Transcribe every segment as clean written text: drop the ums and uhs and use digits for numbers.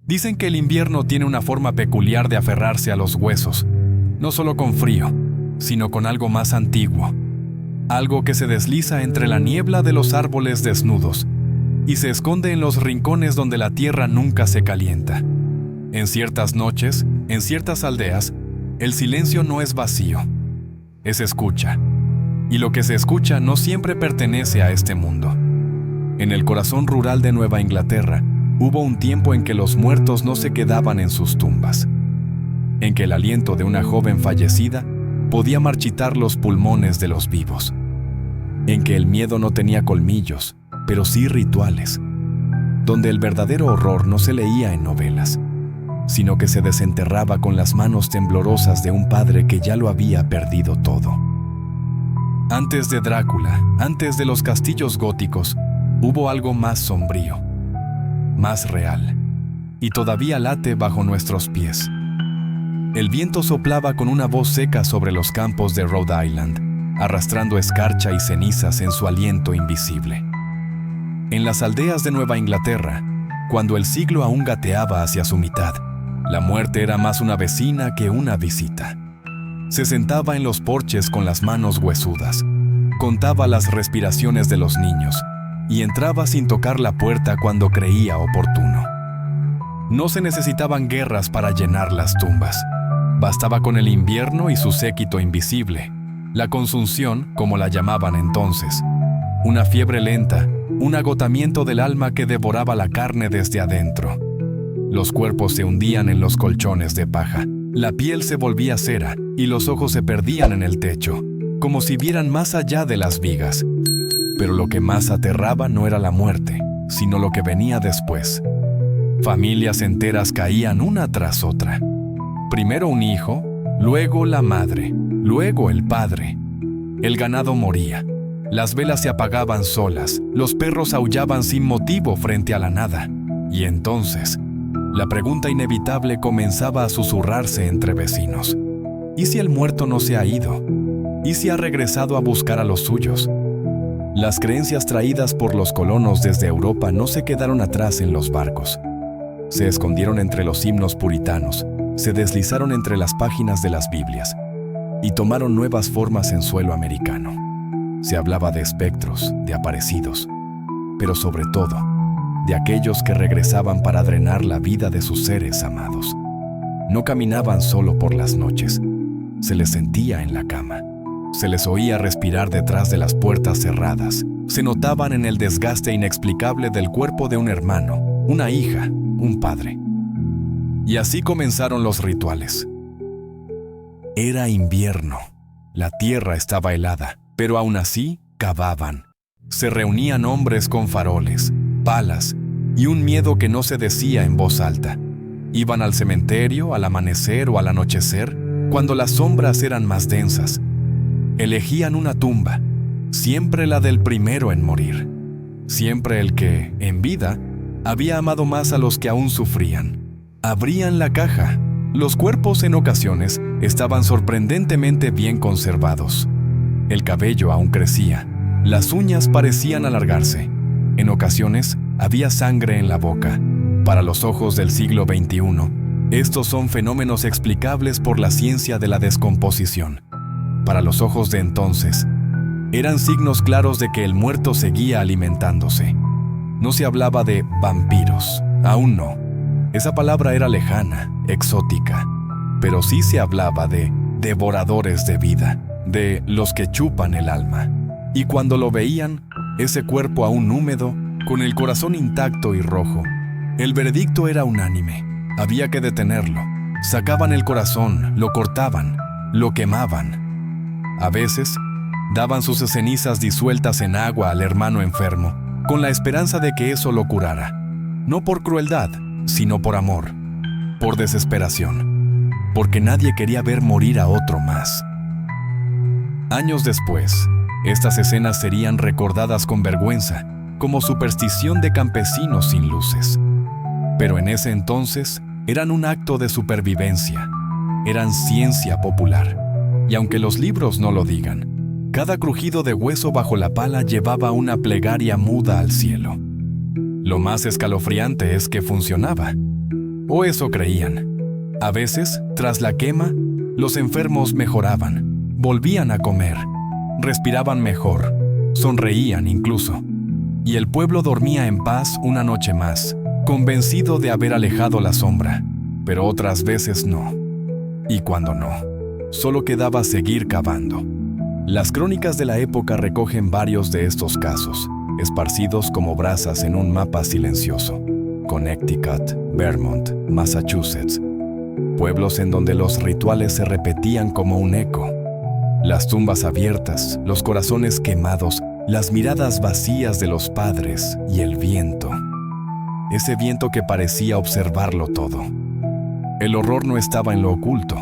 Dicen que el invierno tiene una forma peculiar de aferrarse a los huesos, no solo con frío, sino con algo más antiguo, algo que se desliza entre la niebla de los árboles desnudos y se esconde en los rincones donde la tierra nunca se calienta. En ciertas noches, en ciertas aldeas, el silencio no es vacío, es escucha, y lo que se escucha no siempre pertenece a este mundo. En el corazón rural de Nueva Inglaterra, hubo un tiempo en que los muertos no se quedaban en sus tumbas, en que el aliento de una joven fallecida podía marchitar los pulmones de los vivos, en que el miedo no tenía colmillos, pero sí rituales, donde el verdadero horror no se leía en novelas, sino que se desenterraba con las manos temblorosas de un padre que ya lo había perdido todo. Antes de Drácula, antes de los castillos góticos, hubo algo más sombrío, más real, y todavía late bajo nuestros pies. El viento soplaba con una voz seca sobre los campos de Rhode Island, arrastrando escarcha y cenizas en su aliento invisible. En las aldeas de Nueva Inglaterra, cuando el siglo aún gateaba hacia su mitad, la muerte era más una vecina que una visita. Se sentaba en los porches con las manos huesudas, contaba las respiraciones de los niños y entraba sin tocar la puerta cuando creía oportuno. No se necesitaban guerras para llenar las tumbas. Bastaba con el invierno y su séquito invisible, la consunción, como la llamaban entonces, una fiebre lenta, un agotamiento del alma que devoraba la carne desde adentro. Los cuerpos se hundían en los colchones de paja, la piel se volvía cera y los ojos se perdían en el techo, como si vieran más allá de las vigas. Pero lo que más aterraba no era la muerte, sino lo que venía después. Familias enteras caían una tras otra. Primero un hijo, luego la madre, luego el padre. El ganado moría. Las velas se apagaban solas, los perros aullaban sin motivo frente a la nada. Y entonces, la pregunta inevitable comenzaba a susurrarse entre vecinos. ¿Y si el muerto no se ha ido? ¿Y si ha regresado a buscar a los suyos? Las creencias traídas por los colonos desde Europa no se quedaron atrás en los barcos. Se escondieron entre los himnos puritanos, se deslizaron entre las páginas de las Biblias y tomaron nuevas formas en suelo americano. Se hablaba de espectros, de aparecidos, pero sobre todo, de aquellos que regresaban para drenar la vida de sus seres amados. No caminaban solo por las noches, se les sentía en la cama, se les oía respirar detrás de las puertas cerradas, se notaban en el desgaste inexplicable del cuerpo de un hermano, una hija, un padre. Y así comenzaron los rituales. Era invierno, la tierra estaba helada, pero aún así cavaban. Se reunían hombres con faroles, palas y un miedo que no se decía en voz alta. Iban al cementerio al amanecer o al anochecer, cuando las sombras eran más densas. Elegían una tumba, siempre la del primero en morir, siempre el que, en vida, había amado más a los que aún sufrían. Abrían la caja. Los cuerpos en ocasiones estaban sorprendentemente bien conservados. El cabello aún crecía, las uñas parecían alargarse. En ocasiones había sangre en la boca. Para los ojos del siglo XXI, estos son fenómenos explicables por la ciencia de la descomposición. Para los ojos de entonces, eran signos claros de que el muerto seguía alimentándose. No se hablaba de vampiros, aún no. Esa palabra era lejana, exótica, pero sí se hablaba de devoradores de vida, de los que chupan el alma. Y cuando lo veían, ese cuerpo aún húmedo, con el corazón intacto y rojo, el veredicto era unánime. Había que detenerlo. Sacaban el corazón, lo cortaban, lo quemaban. A veces, daban sus cenizas disueltas en agua al hermano enfermo, con la esperanza de que eso lo curara. No por crueldad, sino por amor, por desesperación, porque nadie quería ver morir a otro más. Años después, estas escenas serían recordadas con vergüenza, como superstición de campesinos sin luces. Pero en ese entonces, eran un acto de supervivencia, eran ciencia popular. Y aunque los libros no lo digan, cada crujido de hueso bajo la pala llevaba una plegaria muda al cielo. Lo más escalofriante es que funcionaba. O eso creían. A veces, tras la quema, los enfermos mejoraban, volvían a comer, respiraban mejor, sonreían incluso. Y el pueblo dormía en paz una noche más, convencido de haber alejado la sombra, pero otras veces no. Y cuando no, solo quedaba seguir cavando. Las crónicas de la época recogen varios de estos casos, esparcidos como brasas en un mapa silencioso. Connecticut, Vermont, Massachusetts. Pueblos en donde los rituales se repetían como un eco. Las tumbas abiertas, los corazones quemados, las miradas vacías de los padres y el viento. Ese viento que parecía observarlo todo. El horror no estaba en lo oculto,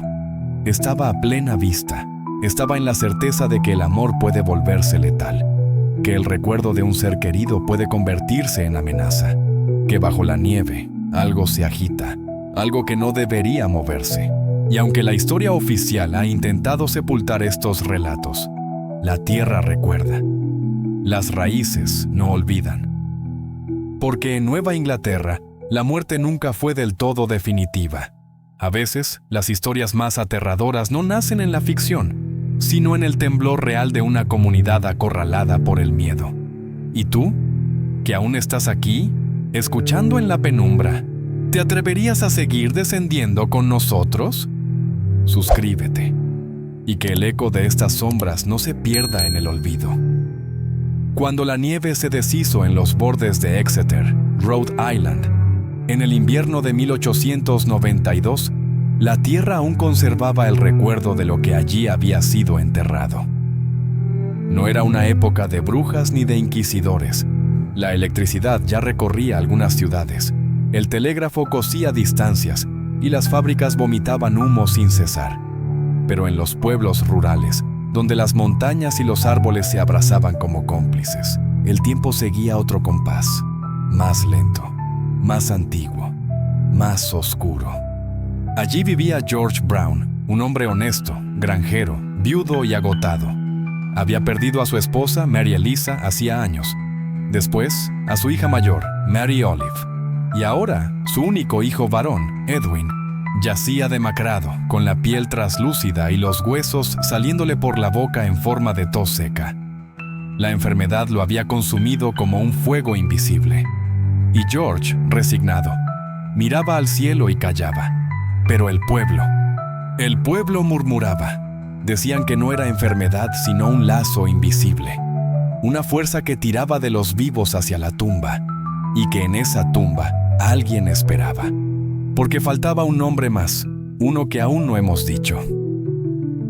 estaba a plena vista. Estaba en la certeza de que el amor puede volverse letal, que el recuerdo de un ser querido puede convertirse en amenaza, que bajo la nieve algo se agita, algo que no debería moverse. Y aunque la historia oficial ha intentado sepultar estos relatos, la tierra recuerda. Las raíces no olvidan. Porque en Nueva Inglaterra, la muerte nunca fue del todo definitiva. A veces, las historias más aterradoras no nacen en la ficción, sino en el temblor real de una comunidad acorralada por el miedo. ¿Y tú? ¿Que aún estás aquí, escuchando en la penumbra? ¿Te atreverías a seguir descendiendo con nosotros? Suscríbete, y que el eco de estas sombras no se pierda en el olvido. Cuando la nieve se deshizo en los bordes de Exeter, Rhode Island, en el invierno de 1892, la tierra aún conservaba el recuerdo de lo que allí había sido enterrado. No era una época de brujas ni de inquisidores. La electricidad ya recorría algunas ciudades, el telégrafo cosía distancias y las fábricas vomitaban humo sin cesar. Pero en los pueblos rurales, donde las montañas y los árboles se abrazaban como cómplices, el tiempo seguía otro compás, más lento, más antiguo, más oscuro. Allí vivía George Brown, un hombre honesto, granjero, viudo y agotado. Había perdido a su esposa, Mary Eliza, hacía años. Después, a su hija mayor, Mary Olive. Y ahora, su único hijo varón, Edwin, yacía demacrado, con la piel traslúcida y los huesos saliéndole por la boca en forma de tos seca. La enfermedad lo había consumido como un fuego invisible. Y George, resignado, miraba al cielo y callaba. Pero el pueblo murmuraba. Decían que no era enfermedad sino un lazo invisible, una fuerza que tiraba de los vivos hacia la tumba, y que en esa tumba alguien esperaba. Porque faltaba un nombre más, uno que aún no hemos dicho.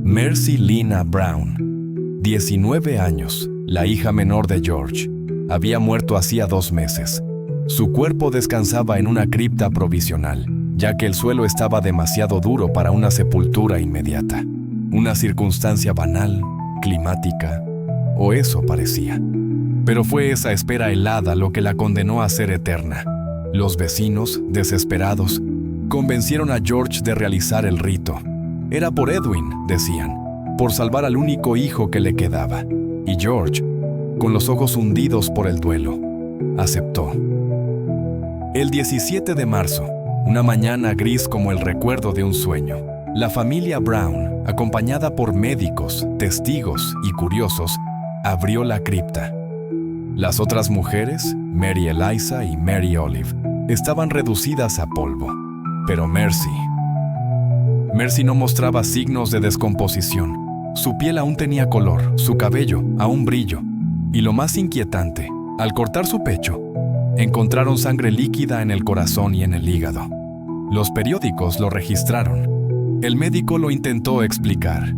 Mercy Lina Brown, 19 años, la hija menor de George, había muerto hacía 2 meses. Su cuerpo descansaba en una cripta provisional, ya que el suelo estaba demasiado duro para una sepultura inmediata. Una circunstancia banal, climática, o eso parecía. Pero fue esa espera helada lo que la condenó a ser eterna. Los vecinos, desesperados, convencieron a George de realizar el rito. Era por Edwin, decían, por salvar al único hijo que le quedaba. Y George, con los ojos hundidos por el duelo, aceptó. El 17 de marzo, una mañana gris como el recuerdo de un sueño, la familia Brown, acompañada por médicos, testigos y curiosos, abrió la cripta. Las otras mujeres, Mary Eliza y Mary Olive, estaban reducidas a polvo. Pero Mercy no mostraba signos de descomposición. Su piel aún tenía color, su cabello aún brillo. Y lo más inquietante, al cortar su pecho, encontraron sangre líquida en el corazón y en el hígado. Los periódicos lo registraron. El médico lo intentó explicar,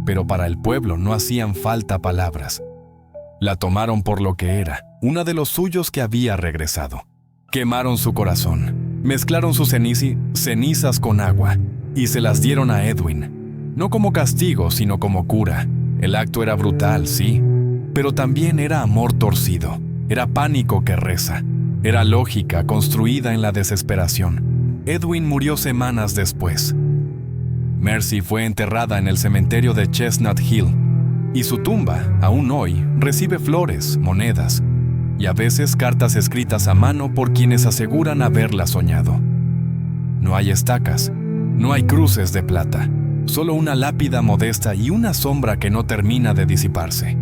pero para el pueblo no hacían falta palabras. La tomaron por lo que era, una de los suyos que había regresado. Quemaron su corazón, mezclaron sus cenizas con agua y se las dieron a Edwin. No como castigo, sino como cura. El acto era brutal, sí, pero también era amor torcido. Era pánico que reza. Era lógica construida en la desesperación. Edwin murió semanas después. Mercy fue enterrada en el cementerio de Chestnut Hill, y su tumba, aún hoy, recibe flores, monedas, y a veces cartas escritas a mano por quienes aseguran haberla soñado. No hay estacas, no hay cruces de plata, solo una lápida modesta y una sombra que no termina de disiparse.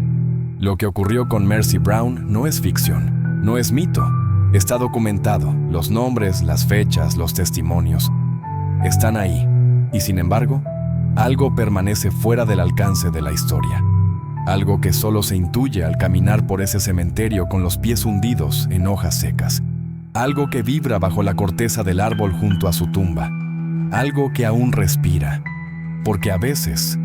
Lo que ocurrió con Mercy Brown no es ficción, no es mito. Está documentado, los nombres, las fechas, los testimonios. Están ahí, y sin embargo, algo permanece fuera del alcance de la historia. Algo que solo se intuye al caminar por ese cementerio con los pies hundidos en hojas secas. Algo que vibra bajo la corteza del árbol junto a su tumba. Algo que aún respira. Porque a veces,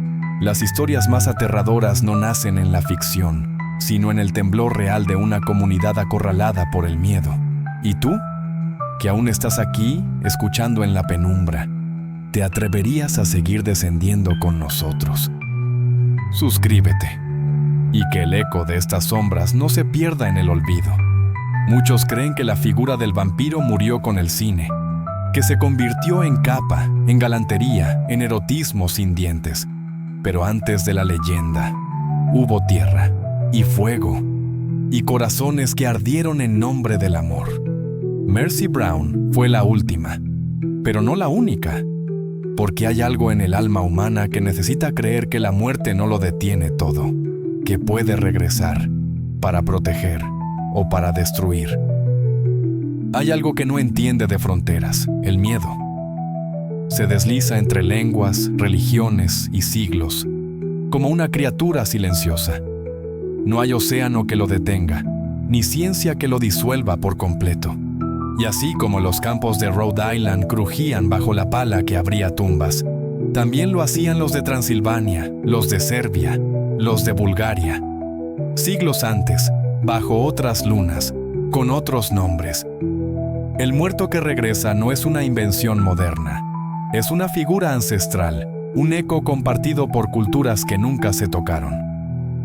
las historias más aterradoras no nacen en la ficción, sino en el temblor real de una comunidad acorralada por el miedo. ¿Y tú? Que aún estás aquí, escuchando en la penumbra, ¿te atreverías a seguir descendiendo con nosotros? Suscríbete, y que el eco de estas sombras no se pierda en el olvido. Muchos creen que la figura del vampiro murió con el cine, que se convirtió en capa, en galantería, en erotismo sin dientes. Pero antes de la leyenda, hubo tierra, y fuego, y corazones que ardieron en nombre del amor. Mercy Brown fue la última, pero no la única, porque hay algo en el alma humana que necesita creer que la muerte no lo detiene todo, que puede regresar para proteger o para destruir. Hay algo que no entiende de fronteras, el miedo. Se desliza entre lenguas, religiones y siglos, como una criatura silenciosa. No hay océano que lo detenga, ni ciencia que lo disuelva por completo. Y así como los campos de Rhode Island crujían bajo la pala que abría tumbas, también lo hacían los de Transilvania, los de Serbia, los de Bulgaria. Siglos antes, bajo otras lunas, con otros nombres. El muerto que regresa no es una invención moderna, es una figura ancestral, un eco compartido por culturas que nunca se tocaron.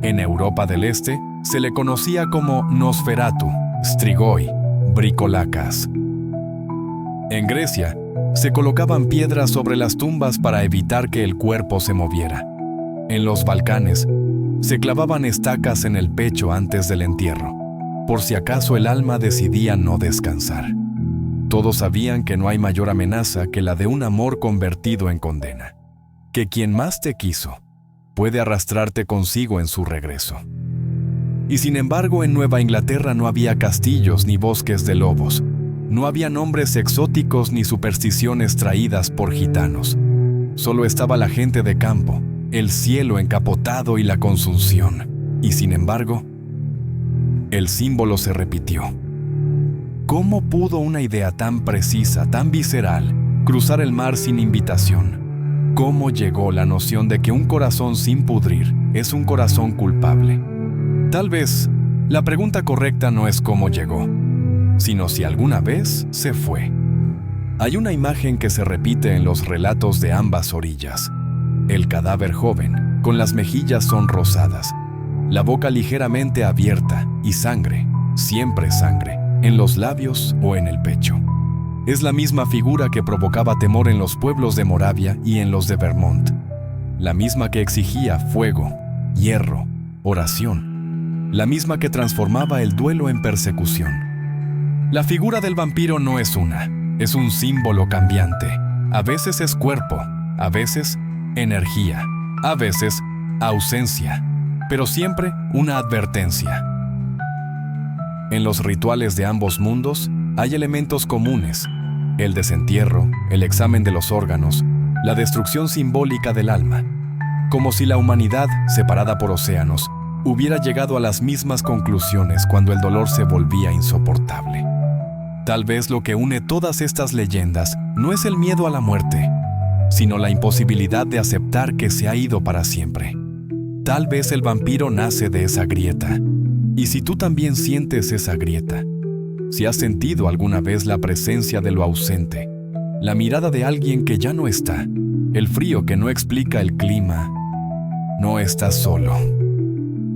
En Europa del Este se le conocía como Nosferatu, Strigoi, Bricolacas. En Grecia, se colocaban piedras sobre las tumbas para evitar que el cuerpo se moviera. En los Balcanes, se clavaban estacas en el pecho antes del entierro, por si acaso el alma decidía no descansar. Todos sabían que no hay mayor amenaza que la de un amor convertido en condena, que quien más te quiso puede arrastrarte consigo en su regreso. Y sin embargo, en Nueva Inglaterra no había castillos ni bosques de lobos. No había nombres exóticos ni supersticiones traídas por gitanos. Solo estaba la gente de campo, el cielo encapotado y la consunción. Y sin embargo, el símbolo se repitió. ¿Cómo pudo una idea tan precisa, tan visceral, cruzar el mar sin invitación? ¿Cómo llegó la noción de que un corazón sin pudrir es un corazón culpable? Tal vez, la pregunta correcta no es cómo llegó, sino si alguna vez se fue. Hay una imagen que se repite en los relatos de ambas orillas. El cadáver joven, con las mejillas sonrosadas, la boca ligeramente abierta y sangre, siempre sangre, en los labios o en el pecho. Es la misma figura que provocaba temor en los pueblos de Moravia y en los de Vermont. La misma que exigía fuego, hierro, oración. La misma que transformaba el duelo en persecución. La figura del vampiro no es una, es un símbolo cambiante. A veces es cuerpo, a veces energía, a veces ausencia, pero siempre una advertencia. En los rituales de ambos mundos hay elementos comunes: el desentierro, el examen de los órganos, la destrucción simbólica del alma. Como si la humanidad, separada por océanos, hubiera llegado a las mismas conclusiones cuando el dolor se volvía insoportable. Tal vez lo que une todas estas leyendas no es el miedo a la muerte, sino la imposibilidad de aceptar que se ha ido para siempre. Tal vez el vampiro nace de esa grieta. Y si tú también sientes esa grieta, si has sentido alguna vez la presencia de lo ausente, la mirada de alguien que ya no está, el frío que no explica el clima, no estás solo.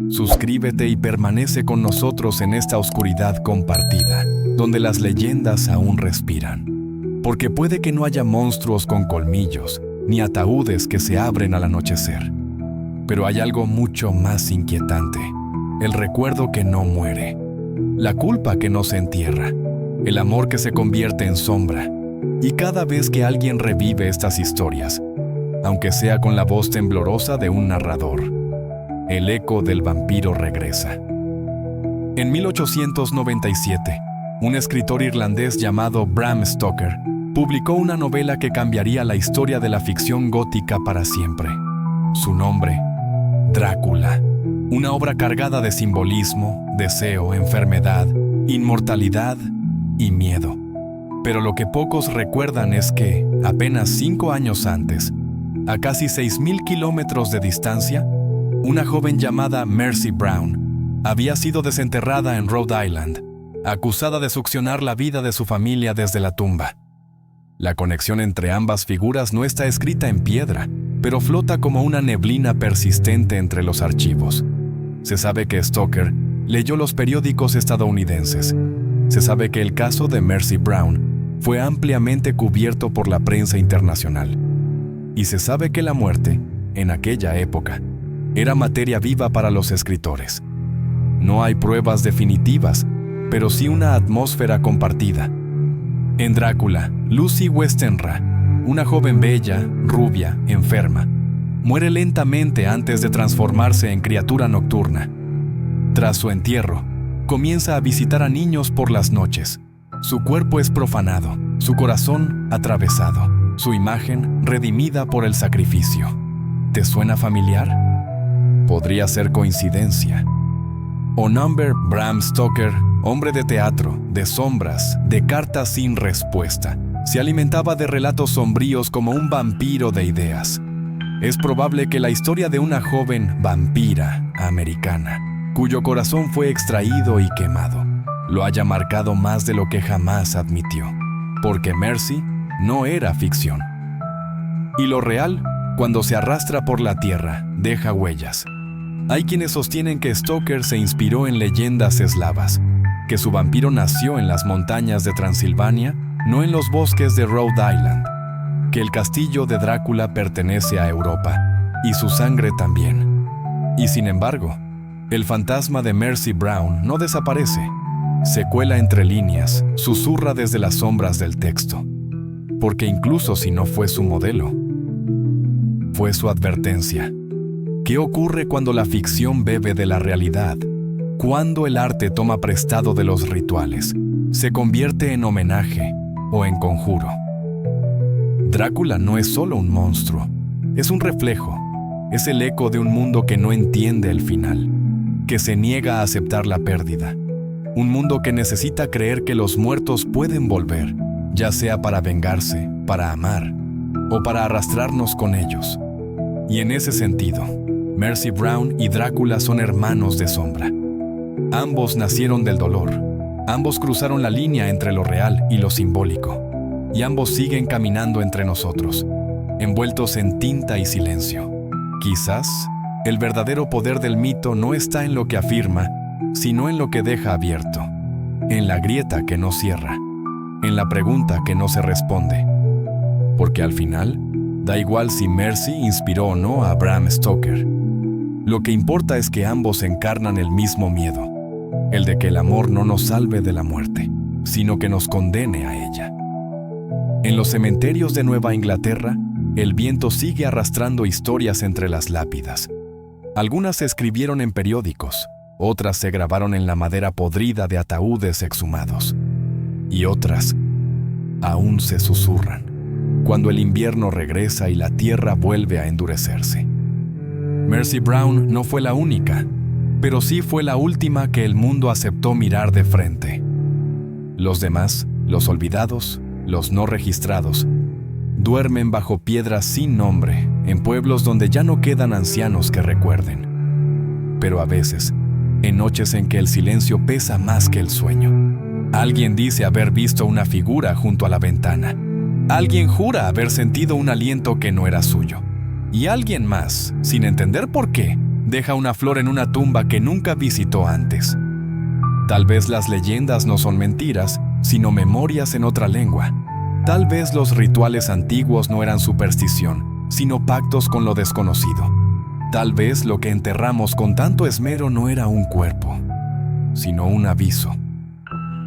Suscríbete y permanece con nosotros en esta oscuridad compartida, donde las leyendas aún respiran. Porque puede que no haya monstruos con colmillos, ni ataúdes que se abren al anochecer. Pero hay algo mucho más inquietante: el recuerdo que no muere, la culpa que no se entierra, el amor que se convierte en sombra, Y cada vez que alguien revive estas historias, aunque sea con la voz temblorosa de un narrador, el eco del vampiro regresa. En 1897, un escritor irlandés llamado Bram Stoker publicó una novela que cambiaría la historia de la ficción gótica para siempre. Su nombre, Drácula. Una obra cargada de simbolismo, deseo, enfermedad, inmortalidad y miedo. Pero lo que pocos recuerdan es que, apenas 5 años antes, a casi 6,000 kilómetros de distancia, una joven llamada Mercy Brown había sido desenterrada en Rhode Island, acusada de succionar la vida de su familia desde la tumba. La conexión entre ambas figuras no está escrita en piedra, pero flota como una neblina persistente entre los archivos. Se sabe que Stoker leyó los periódicos estadounidenses. Se sabe que el caso de Mercy Brown fue ampliamente cubierto por la prensa internacional. Y se sabe que la muerte, en aquella época, era materia viva para los escritores. No hay pruebas definitivas, pero sí una atmósfera compartida. En Drácula, Lucy Westenra, una joven bella, rubia, enferma, muere lentamente antes de transformarse en criatura nocturna. Tras su entierro, comienza a visitar a niños por las noches. Su cuerpo es profanado, su corazón atravesado, su imagen redimida por el sacrificio. ¿Te suena familiar? Podría ser coincidencia. O Number Bram Stoker, hombre de teatro, de sombras, de cartas sin respuesta, se alimentaba de relatos sombríos como un vampiro de ideas. Es probable que la historia de una joven vampira americana, cuyo corazón fue extraído y quemado, lo haya marcado más de lo que jamás admitió, porque Mercy no era ficción. Y lo real, cuando se arrastra por la tierra, deja huellas. Hay quienes sostienen que Stoker se inspiró en leyendas eslavas, que su vampiro nació en las montañas de Transilvania, no en los bosques de Rhode Island, que el castillo de Drácula pertenece a Europa, y su sangre también. Y sin embargo, el fantasma de Mercy Brown no desaparece. Se cuela entre líneas, susurra desde las sombras del texto. Porque incluso si no fue su modelo, fue su advertencia. ¿Qué ocurre cuando la ficción bebe de la realidad? Cuando el arte toma prestado de los rituales, se convierte en homenaje o en conjuro. Drácula no es solo un monstruo, es un reflejo, es el eco de un mundo que no entiende el final, que se niega a aceptar la pérdida. Un mundo que necesita creer que los muertos pueden volver, ya sea para vengarse, para amar o para arrastrarnos con ellos. Y en ese sentido, Mercy Brown y Drácula son hermanos de sombra. Ambos nacieron del dolor, ambos cruzaron la línea entre lo real y lo simbólico, y ambos siguen caminando entre nosotros, envueltos en tinta y silencio. Quizás, el verdadero poder del mito no está en lo que afirma, sino en lo que deja abierto, en la grieta que no cierra, en la pregunta que no se responde. Porque al final, da igual si Mercy inspiró o no a Bram Stoker. Lo que importa es que ambos encarnan el mismo miedo, el de que el amor no nos salve de la muerte, sino que nos condene a ella. En los cementerios de Nueva Inglaterra, el viento sigue arrastrando historias entre las lápidas. Algunas se escribieron en periódicos, otras se grabaron en la madera podrida de ataúdes exhumados, y otras aún se susurran, cuando el invierno regresa y la tierra vuelve a endurecerse. Mercy Brown no fue la única, pero sí fue la última que el mundo aceptó mirar de frente. Los demás, los olvidados, los no registrados, duermen bajo piedras sin nombre, en pueblos donde ya no quedan ancianos que recuerden. Pero a veces, en noches en que el silencio pesa más que el sueño, alguien dice haber visto una figura junto a la ventana. Alguien jura haber sentido un aliento que no era suyo. Y alguien más, sin entender por qué, deja una flor en una tumba que nunca visitó antes. Tal vez las leyendas no son mentiras, sino memorias en otra lengua. Tal vez los rituales antiguos no eran superstición, sino pactos con lo desconocido. Tal vez lo que enterramos con tanto esmero no era un cuerpo, sino un aviso.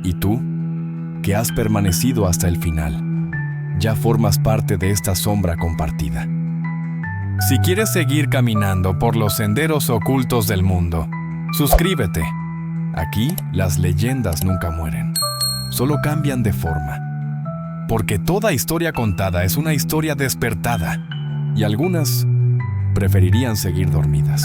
¿Y tú? ¿Que has permanecido hasta el final? ya formas parte de esta sombra compartida. Si quieres seguir caminando por los senderos ocultos del mundo, suscríbete. Aquí las leyendas nunca mueren, solo cambian de forma. Porque toda historia contada es una historia despertada, y algunas preferirían seguir dormidas.